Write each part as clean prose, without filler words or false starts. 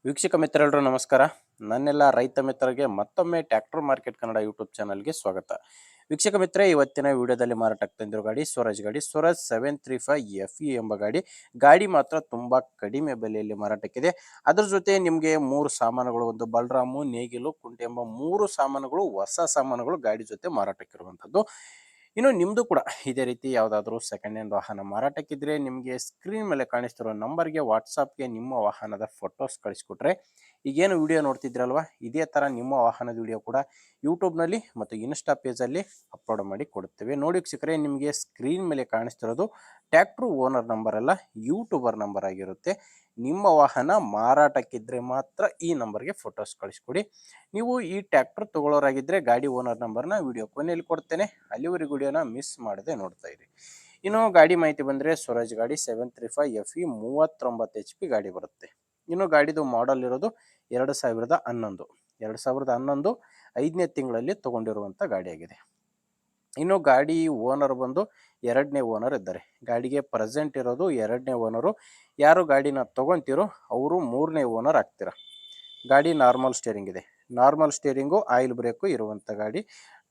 ವೀಕ್ಷಕ ಮಿತ್ರರೆಲ್ಲರೂ ನಮಸ್ಕಾರ. ನನ್ನೆಲ್ಲ ರೈತ ಮಿತ್ರರಿಗೆ ಮತ್ತೊಮ್ಮೆ ಟ್ರ್ಯಾಕ್ಟರ್ ಮಾರ್ಕೆಟ್ ಕನ್ನಡ ಯೂಟ್ಯೂಬ್ ಚಾನಲ್ಗೆ ಸ್ವಾಗತ. ವೀಕ್ಷಕ ಮಿತ್ರ, ಇವತ್ತಿನ ವಿಡಿಯೋದಲ್ಲಿ ಮಾರಾಟಕ್ಕೆ ತಂದಿರೋ ಗಾಡಿ ಸ್ವರಾಜ್ 735 FE ಎಂಬ ಗಾಡಿ ಮಾತ್ರ ತುಂಬಾ ಕಡಿಮೆ ಬೆಲೆಯಲ್ಲಿ ಮಾರಾಟಕ್ಕಿದೆ. ಅದರ ಜೊತೆ ನಿಮಗೆ ಮೂರು ಸಾಮಾನುಗಳು, ಒಂದು ಬಲರಾಮು, ನೇಗಿಲು, ಕುಂಟೆ ಎಂಬ ಮೂರು ಸಾಮಾನುಗಳು, ಹೊಸ ಸಾಮಾನುಗಳು ಗಾಡಿ ಜೊತೆ ಮಾರಾಟಕ್ಕಿರುವಂಥದ್ದು. ಇನ್ನು ನಿಮ್ಮದು ಕೂಡ ಇದೇ ರೀತಿ ಯಾವುದಾದ್ರೂ ಸೆಕೆಂಡ್ ಹ್ಯಾಂಡ್ ವಾಹನ ಮಾರಾಟಕ್ಕಿದ್ರೆ ನಿಮಗೆ ಸ್ಕ್ರೀನ್ ಮೇಲೆ ಕಾಣಿಸ್ತಿರೋ ನಂಬರ್ಗೆ ವಾಟ್ಸಪ್ಗೆ ನಿಮ್ಮ ವಾಹನದ ಫೋಟೋಸ್ ಕಳಿಸ್ಕೊಟ್ರೆ, ಈಗೇನು ವಿಡಿಯೋ ನೋಡ್ತಿದ್ರಲ್ವ, ಇದೇ ಥರ ನಿಮ್ಮ ವಾಹನದ ವಿಡಿಯೋ ಕೂಡ ಯೂಟ್ಯೂಬ್ನಲ್ಲಿ ಮತ್ತು ಇನ್ಸ್ಟಾ ಪೇಜಲ್ಲಿ ಅಪ್ಲೋಡ್ ಮಾಡಿ ಕೊಡುತ್ತೇವೆ. ನೋಡಿ ವೀಕ್ಷಕರೇ, ನಿಮಗೆ ಸ್ಕ್ರೀನ್ ಮೇಲೆ ಕಾಣಿಸ್ತಿರೋದು ಟ್ಯಾಕ್ಟ್ರು ಓನರ್ ನಂಬರ್ ಅಲ್ಲ, ಯೂಟ್ಯೂಬರ್ ನಂಬರ್ ಆಗಿರುತ್ತೆ. ನಿಮ್ಮ ವಾಹನ ಮಾರಾಟಕ್ಕಿದ್ರೆ ಮಾತ್ರ ಈ ನಂಬರ್ಗೆ ಫೋಟೋಸ್ ಕಳಿಸ್ಕೊಡಿ. ನೀವು ಈ ಟ್ಯಾಕ್ಟರ್ ತಗೊಳ್ಳೋರಾಗಿದ್ದರೆ ಗಾಡಿ ಓನರ್ ನಂಬರ್ನ ವಿಡಿಯೋ ಕೊನೆಯಲ್ಲಿ ಕೊಡ್ತೇನೆ, ಅಲ್ಲಿವರೆಗೂ ವಿಡಿಯೋನ ಮಿಸ್ ಮಾಡದೆ ನೋಡ್ತಾ ಇರಿ. ಇನ್ನು ಗಾಡಿ ಮಾಹಿತಿ ಬಂದರೆ ಸ್ವರಾಜ್ ಗಾಡಿ 735 FE 39 HP ಗಾಡಿ ಬರುತ್ತೆ. ಇನ್ನು ಗಾಡಿದು ಮಾಡೆಲ್ ಇರೋದು 2011 5ನೇ ತಿಂಗಳಲ್ಲಿ ತೊಗೊಂಡಿರುವಂಥ ಗಾಡಿಯಾಗಿದೆ. ಇನ್ನು ಗಾಡಿ ಓನರ್ ಬಂದು ಎರಡನೇ ಓನರ್ ಇದ್ದಾರೆ. ಗಾಡಿಗೆ ಪ್ರೆಸೆಂಟ್ ಇರೋದು ಎರಡನೇ ಓನರು. ಯಾರು ಗಾಡಿನ ತೊಗೊತೀರೋ ಅವರು ಮೂರನೇ ಓನರ್ ಆಗ್ತೀರ. ಗಾಡಿ ನಾರ್ಮಲ್ ಸ್ಟೇರಿಂಗ್ ಇದೆ. ನಾರ್ಮಲ್ ಸ್ಟೇರಿಂಗು, ಆಯಿಲ್ ಬ್ರೇಕು ಇರುವಂಥ ಗಾಡಿ.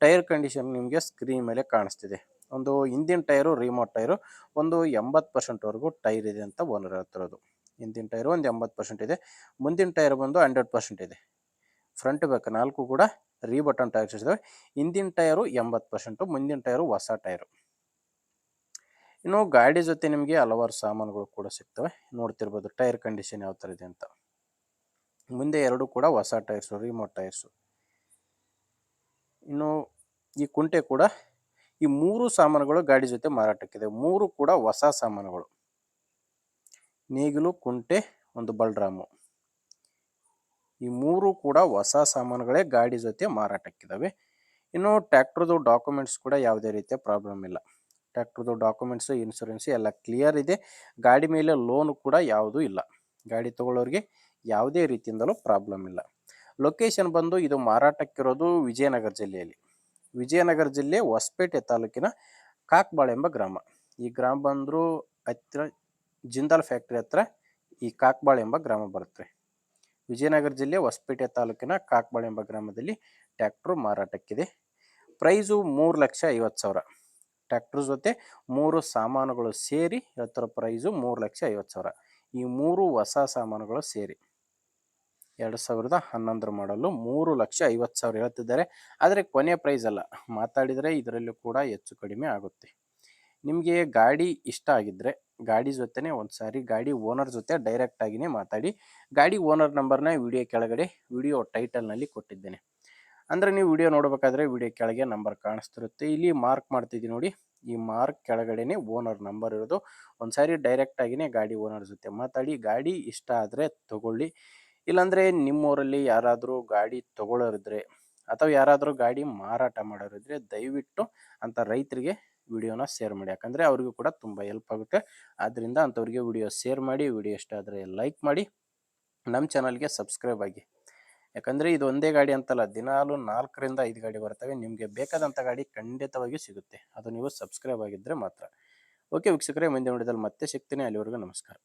ಟೈರ್ ಕಂಡೀಷನ್ ನಿಮಗೆ ಸ್ಕ್ರೀನ್ ಮೇಲೆ ಕಾಣಿಸ್ತಿದೆ. ಒಂದು ಹಿಂದಿನ ಟೈರು ರಿಮೋಟ್ ಟೈರು ಒಂದು 80%ವರೆಗೂ ಟೈರ್ ಇದೆ ಅಂತ ಓನರ್ ಹೇಳ್ತಿರೋದು. ಹಿಂದಿನ ಟೈರು ಒಂದು 80% ಇದೆ. ಮುಂದಿನ ಟೈರ್ ಬಂದು 100% ಇದೆ. ಫ್ರಂಟ್ ಬ್ಯಾಕ್ ನಾಲ್ಕು ಕೂಡ ರೀಬಟನ್ ಟೈರ್ಸ್ ಇದ್ದಾವೆ. ಹಿಂದಿನ ಟೈರು 80%, ಮುಂದಿನ ಟೈರು ಹೊಸ ಟೈರು. ಇನ್ನು ಗಾಡಿ ಜೊತೆ ನಿಮಗೆ ಹಲವಾರು ಸಾಮಾನುಗಳು ಕೂಡ ಸಿಗ್ತವೆ. ನೋಡ್ತಿರ್ಬೋದು ಟೈರ್ ಕಂಡೀಷನ್ ಯಾವ ಥರ ಇದೆ ಅಂತ. ಮುಂದೆ ಎರಡು ಕೂಡ ಹೊಸ ಟೈರ್ಸು, ರಿಮೋಟ್ ಟೈರ್ಸು. ಇನ್ನು ಈ ಕುಂಟೆ ಕೂಡ, ಈ ಮೂರು ಸಾಮಾನುಗಳು ಗಾಡಿ ಜೊತೆ ಮಾರಾಟಕ್ಕಿದೆ. ಮೂರು ಕೂಡ ಹೊಸ ಸಾಮಾನುಗಳು. ನೇಗಿಲು, ಕುಂಟೆ, ಒಂದು ಬಲರಾಮು, ಈ ಮೂರು ಕೂಡ ಹೊಸ ಸಾಮಾನುಗಳೇ ಗಾಡಿ ಜೊತೆ ಮಾರಾಟಕ್ಕಿದ್ದಾವೆ. ಇನ್ನು ಟ್ಯಾಕ್ಟ್ರದ್ದು ಡಾಕ್ಯುಮೆಂಟ್ಸ್ ಕೂಡ ಯಾವುದೇ ರೀತಿಯ ಪ್ರಾಬ್ಲಮ್ ಇಲ್ಲ. ಟ್ಯಾಕ್ಟ್ರದ್ದು ಡಾಕ್ಯುಮೆಂಟ್ಸು, ಇನ್ಶೂರೆನ್ಸು ಎಲ್ಲ ಕ್ಲಿಯರ್ ಇದೆ. ಗಾಡಿ ಮೇಲೆ ಲೋನು ಕೂಡ ಯಾವುದೂ ಇಲ್ಲ. ಗಾಡಿ ತೊಗೊಳ್ಳೋರಿಗೆ ಯಾವುದೇ ರೀತಿಯಿಂದಲೂ ಪ್ರಾಬ್ಲಮ್ ಇಲ್ಲ. ಲೊಕೇಶನ್ ಬಂದು ಇದು ಮಾರಾಟಕ್ಕಿರೋದು ವಿಜಯನಗರ ಜಿಲ್ಲೆಯಲ್ಲಿ. ವಿಜಯನಗರ ಜಿಲ್ಲೆ ಹೊಸಪೇಟೆ ತಾಲೂಕಿನ ಕಾಕ್ಬಾಳ ಎಂಬ ಗ್ರಾಮ. ಈ ಗ್ರಾಮ ಬಂದರೂ ಹತ್ತಿರ ಜಿಂದಾಲ್ ಫ್ಯಾಕ್ಟ್ರಿ ಹತ್ರ ಈ ಕಾಕ್ಬಾಳ ಎಂಬ ಗ್ರಾಮ ಬರುತ್ತೆ. ವಿಜಯನಗರ ಜಿಲ್ಲೆ ಹೊಸಪೇಟೆ ತಾಲೂಕಿನ ಕಾಕ್ಬಾಳ ಎಂಬ ಗ್ರಾಮದಲ್ಲಿ ಟ್ಯಾಕ್ಟ್ರು ಮಾರಾಟಕ್ಕಿದೆ. ಪ್ರೈಸು 3,50,000. ಟ್ಯಾಕ್ಟ್ರ್ ಜೊತೆ ಮೂರು ಸಾಮಾನುಗಳು ಸೇರಿ ಹೇಳ್ತಿರೋ ಪ್ರೈಸು 3,50,000. ಈ ಮೂರು ಹೊಸ ಸಾಮಾನುಗಳು ಸೇರಿ 2011 ಮಾಡಲು 3,50,000 ಹೇಳ್ತಿದ್ದಾರೆ. ಆದರೆ ಕೊನೆಯ ಪ್ರೈಸ್ ಅಲ್ಲ, ಮಾತಾಡಿದರೆ ಇದರಲ್ಲೂ ಕೂಡ ಹೆಚ್ಚು ಕಡಿಮೆ ಆಗುತ್ತೆ. ನಿಮಗೆ ಗಾಡಿ ಇಷ್ಟ ಆಗಿದ್ದರೆ ಗಾಡಿ ಜೊತೆನೇ ಒಂದು ಸಾರಿ ಗಾಡಿ ಓನರ್ ಜೊತೆ ಡೈರೆಕ್ಟಾಗಿಯೇ ಮಾತಾಡಿ. ಗಾಡಿ ಓನರ್ ನಂಬರ್ನ ವಿಡಿಯೋ ಕೆಳಗಡೆ ವಿಡಿಯೋ ಟೈಟಲ್ನಲ್ಲಿ ಕೊಟ್ಟಿದ್ದೇನೆ. ಅಂದರೆ ನೀವು ವಿಡಿಯೋ ನೋಡಬೇಕಾದ್ರೆ ವಿಡಿಯೋ ಕೆಳಗೆ ನಂಬರ್ ಕಾಣಿಸ್ತಿರುತ್ತೆ. ಇಲ್ಲಿ ಮಾರ್ಕ್ ಮಾಡ್ತಿದ್ದೀನಿ ನೋಡಿ, ಈ ಮಾರ್ಕ್ ಕೆಳಗಡೆನೇ ಓನರ್ ನಂಬರ್ ಇರೋದು. ಒಂದು ಸಾರಿ ಡೈರೆಕ್ಟಾಗಿಯೇ ಗಾಡಿ ಓನರ್ ಜೊತೆ ಮಾತಾಡಿ. ಗಾಡಿ ಇಷ್ಟ ಆದರೆ ತಗೊಳ್ಳಿ. ಇಲ್ಲಾಂದರೆ ನಿಮ್ಮೂರಲ್ಲಿ ಯಾರಾದರೂ ಗಾಡಿ ತೊಗೊಳ್ಳೋರಿದ್ರೆ ಅಥವಾ ಯಾರಾದರೂ ಗಾಡಿ ಮಾರಾಟ ಮಾಡೋರಿದ್ರೆ ದಯವಿಟ್ಟು ಅಂಥ ರೈತರಿಗೆ ವಿಡಿಯೋನ ಶೇರ್ ಮಾಡಿ. ಯಾಕಂದರೆ ಅವ್ರಿಗೂ ಕೂಡ ತುಂಬ ಹೆಲ್ಪ್ ಆಗುತ್ತೆ. ಆದ್ದರಿಂದ ಅಂಥವ್ರಿಗೆ ವಿಡಿಯೋ ಶೇರ್ ಮಾಡಿ. ವಿಡಿಯೋ ಇಷ್ಟ ಆದರೆ ಲೈಕ್ ಮಾಡಿ. ನಮ್ಮ ಚಾನಲ್ಗೆ ಸಬ್ಸ್ಕ್ರೈಬ್ ಆಗಿ. ಯಾಕಂದರೆ ಇದು ಒಂದೇ ಗಾಡಿ ಅಂತಲ್ಲ, ದಿನಾಲು 4ರಿಂದ 5 ಗಾಡಿ ಬರ್ತವೆ. ನಿಮಗೆ ಬೇಕಾದಂಥ ಗಾಡಿ ಖಂಡಿತವಾಗಿಯೂ ಸಿಗುತ್ತೆ. ಅದು ನೀವು ಸಬ್ಸ್ಕ್ರೈಬ್ ಆಗಿದ್ದರೆ ಮಾತ್ರ. ಓಕೆ ವೀಕ್ಷಕರೇ, ಮುಂದಿನ ವಿಡಿಯೋದಲ್ಲಿ ಮತ್ತೆ ಸಿಗ್ತೀನಿ. ಅಲ್ಲಿವರೆಗೂ ನಮಸ್ಕಾರ.